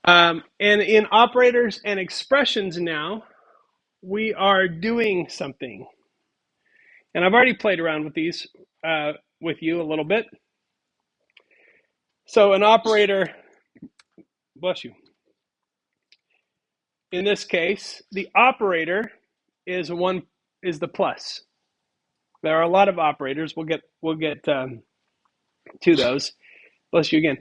And in operators and expressions now, we are doing something. And I've already played around with these with you a little bit. So an operator, bless you. In this case, the operator is the plus. There are a lot of operators. We'll get to those. Bless you again.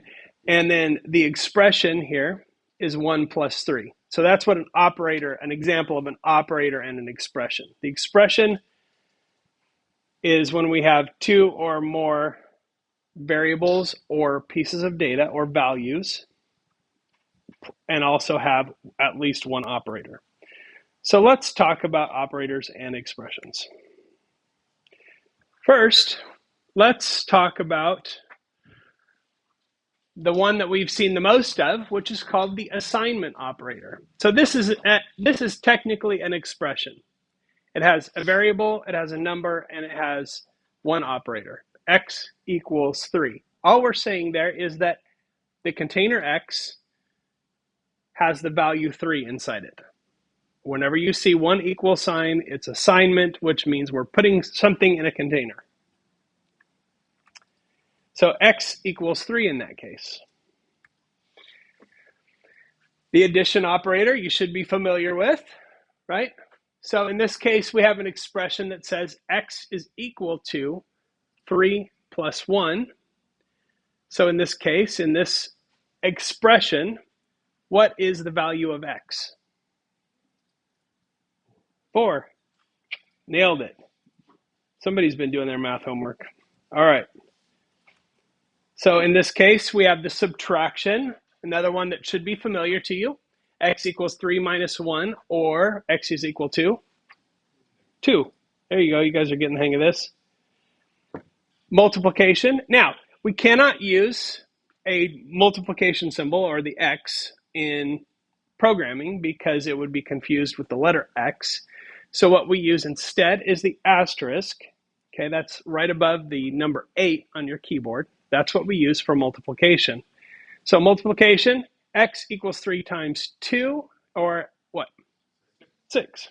And then the expression here is 1 plus 3. So that's what an example of an operator and an expression. The expression is when we have two or more variables or pieces of data or values and also have at least one operator. So let's talk about operators and expressions. First, let's talk about the one that we've seen the most of, which is called the assignment operator. So this is technically an expression. It has a variable, it has a number, and it has one operator. X equals 3. All we're saying there is that the container X has the value 3 inside it. Whenever you see one equal sign, it's assignment, which means we're putting something in a container. So X equals 3 in that case. The addition operator you should be familiar with, right? So in this case, we have an expression that says X is equal to 3 plus 1. So in this case, in this expression, what is the value of X? 4. Nailed it. Somebody's been doing their math homework. All right. So in this case, we have the subtraction, another one that should be familiar to you. X equals 3 minus 1, or X is equal to 2. There you go. You guys are getting the hang of this. Multiplication. Now, we cannot use a multiplication symbol or the X in programming because it would be confused with the letter X. So what we use instead is the asterisk. Okay, that's right above the number 8 on your keyboard. That's what we use for multiplication. So multiplication, X equals 3 times 2, or what? 6.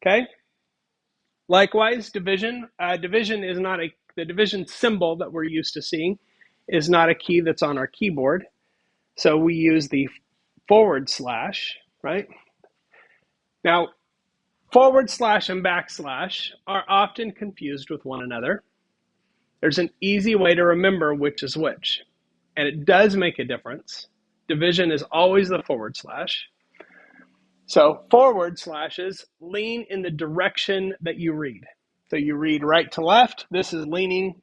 Okay? Likewise, division. Division is not the division symbol that we're used to seeing is not a key that's on our keyboard. So we use the /, right? Now, / and backslash are often confused with one another. There's an easy way to remember which is which, and it does make a difference. Division is always the /. So /s lean in the direction that you read. So you read right to left. This is leaning.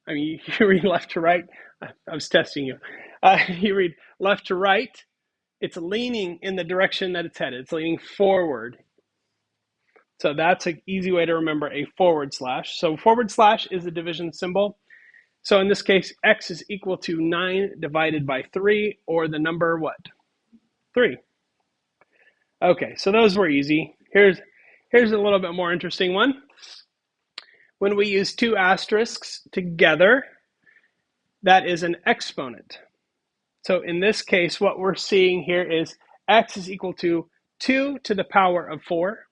I mean, you read left to right. I was testing you. You read left to right. It's leaning in the direction that it's headed. It's leaning forward. So that's an easy way to remember a /. So / is the division symbol. So in this case, X is equal to 9 divided by 3, or the number what? 3. Okay, so those were easy. Here's a little bit more interesting one. When we use two asterisks together, that is an exponent. So in this case, what we're seeing here is X is equal to 2 to the power of 4,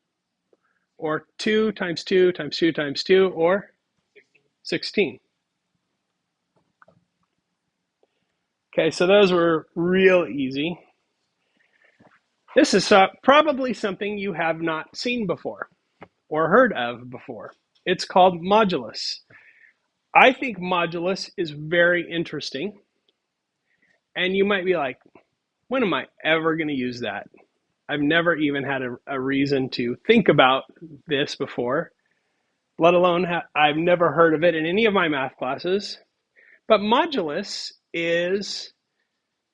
or 2 times 2 times 2 times 2, or 16. Okay, so those were real easy. This is probably something you have not seen before or heard of before. It's called modulus. I think modulus is very interesting. And you might be like, when am I ever going to use that? I've never even had a reason to think about this before, let alone I've never heard of it in any of my math classes. But modulus is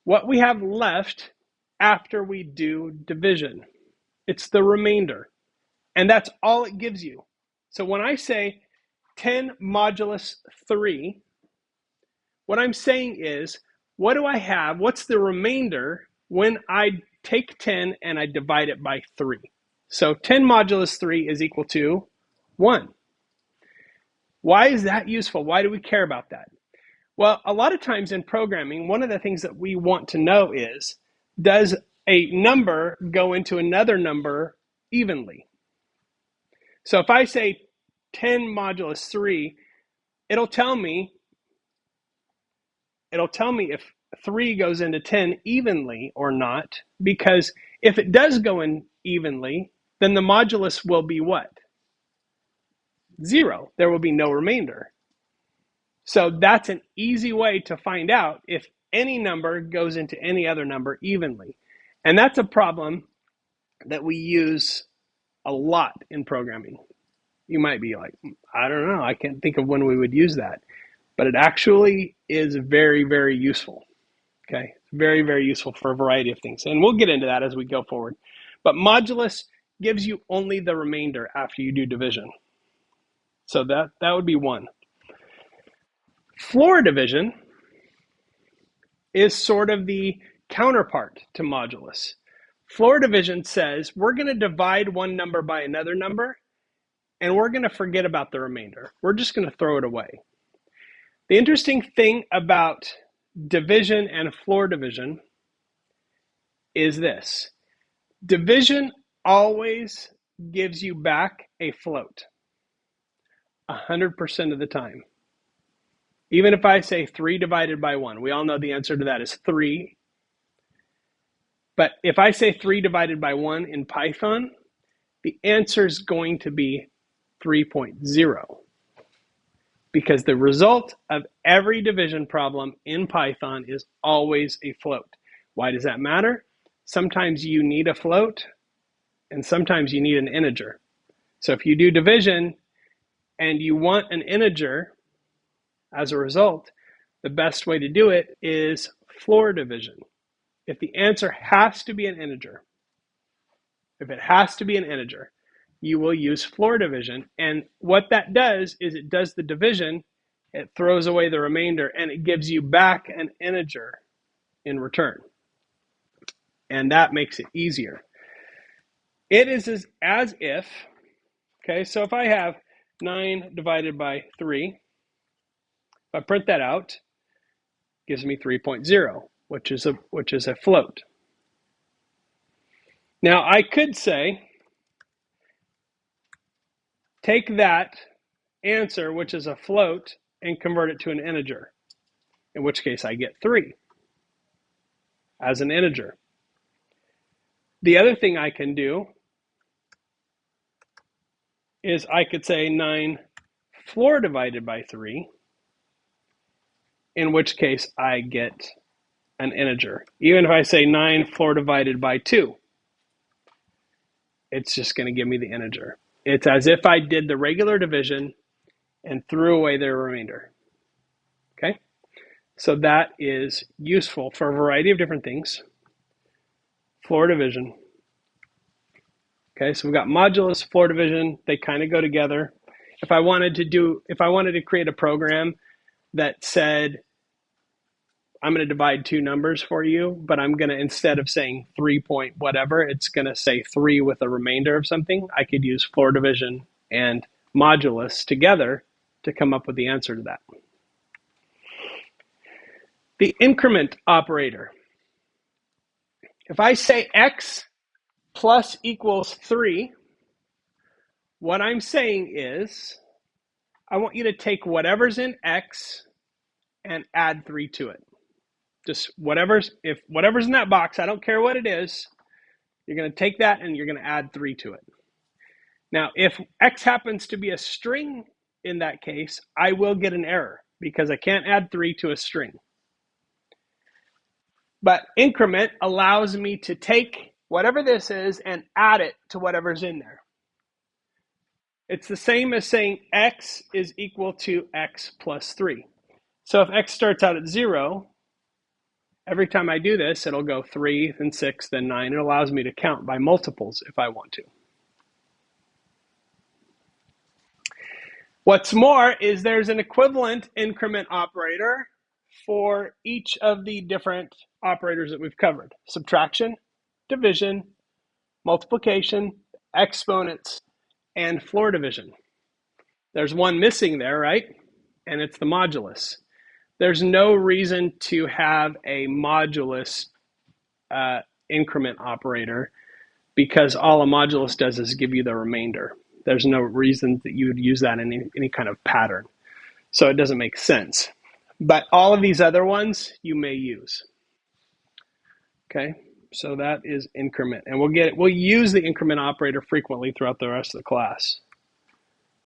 what we have left after we do division. It's the remainder. And that's all it gives you. So when I say 10 modulus 3, what I'm saying is, what do I have? What's the remainder when I take 10 and I divide it by 3? So 10 modulus 3 is equal to 1. Why is that useful? Why do we care about that? Well, a lot of times in programming, one of the things that we want to know is, does a number go into another number evenly? So if I say 10 modulus 3, it'll tell me if 3 goes into 10 evenly or not, because if it does go in evenly, then the modulus will be what? 0. There will be no remainder. So that's an easy way to find out if any number goes into any other number evenly. And that's a problem that we use a lot in programming. You might be like, I don't know, I can't think of when we would use that. But it actually is very, very useful. Okay, very, very useful for a variety of things. And we'll get into that as we go forward. But modulus gives you only the remainder after you do division. So that would be one. Floor division is sort of the counterpart to modulus. Floor division says we're going to divide one number by another number, and we're going to forget about the remainder. We're just going to throw it away. The interesting thing about division and floor division is this. Division always gives you back a float 100% of the time. Even if I say 3 divided by 1, we all know the answer to that is 3. But if I say 3 divided by 1 in Python, the answer is going to be 3.0. Because the result of every division problem in Python is always a float. Why does that matter? Sometimes you need a float, and sometimes you need an integer. So if you do division and you want an integer as a result, the best way to do it is floor division. If the answer has to be an integer, you will use floor division. And what that does is it does the division, it throws away the remainder, and it gives you back an integer in return. And that makes it easier. It is as if, okay, so if I have 9 divided by 3, if I print that out, it gives me 3.0, which is a float. Now I could say, take that answer, which is a float, and convert it to an integer, in which case I get 3 as an integer. The other thing I can do is I could say 9 floor divided by 3, in which case I get an integer. Even if I say 9 floor divided by 2, it's just going to give me the integer. It's as if I did the regular division and threw away the remainder. Okay? So that is useful for a variety of different things. Floor division. Okay, so we've got modulus, floor division. They kind of go together. If I wanted to create a program that said, I'm going to divide two numbers for you, but I'm going to, instead of saying 3 point whatever, it's going to say 3 with a remainder of something, I could use floor division and modulus together to come up with the answer to that. The increment operator. If I say x plus equals 3, what I'm saying is I want you to take whatever's in x and add 3 to it. Just whatever's in that box, I don't care what it is, you're going to take that and you're going to add 3 to it. Now, if x happens to be a string in that case, I will get an error because I can't add 3 to a string. But increment allows me to take whatever this is and add it to whatever's in there. It's the same as saying x is equal to x plus 3. So if x starts out at 0, every time I do this, it'll go 3, then 6, then 9. It allows me to count by multiples if I want to. What's more is there's an equivalent increment operator for each of the different operators that we've covered. Subtraction, division, multiplication, exponents, and floor division. There's one missing there, right? And it's the modulus. there's no reason to have a modulus increment operator, because all a modulus does is give you the remainder. There's no reason that you would use that in any kind of pattern. So it doesn't make sense. But all of these other ones you may use. Okay, so that is increment. And we'll use the increment operator frequently throughout the rest of the class.